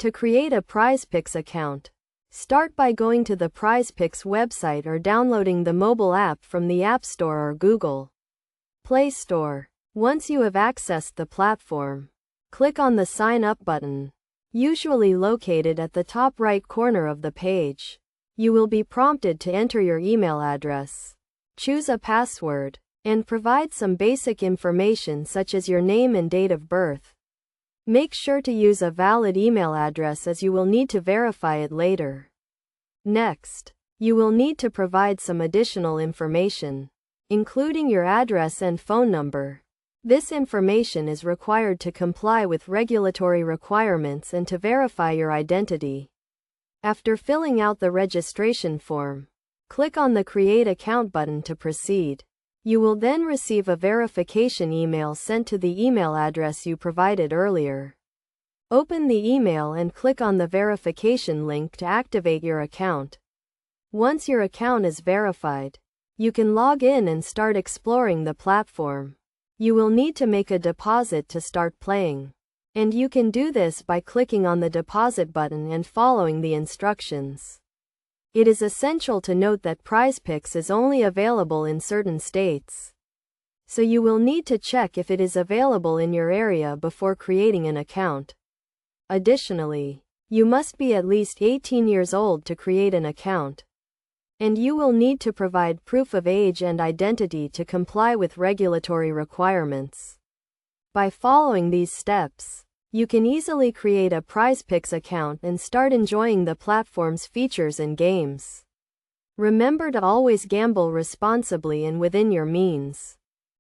To create a Prizepicks account, start by going to the Prizepicks website or downloading the mobile app from the App Store or Google Play Store. Once you have accessed the platform, click on the Sign Up button, usually located at the top right corner of the page. You will be prompted to enter your email address, choose a password, and provide some basic information such as your name and date of birth. Make sure to use a valid email address as you will need to verify it later. Next, you will need to provide some additional information, including your address and phone number. This information is required to comply with regulatory requirements and to verify your identity. After filling out the registration form, click on the Create Account button to proceed. You will then receive a verification email sent to the email address you provided earlier. Open the email and click on the verification link to activate your account. Once your account is verified, you can log in and start exploring the platform. You will need to make a deposit to start playing, and you can do this by clicking on the deposit button and following the instructions. It is essential to note that Prizepicks is only available in certain states, so you will need to check if it is available in your area before creating an account. Additionally, you must be at least 18 years old to create an account, and you will need to provide proof of age and identity to comply with regulatory requirements. By following these steps, you can easily create a Prizepicks account and start enjoying the platform's features and games. Remember to always gamble responsibly and within your means.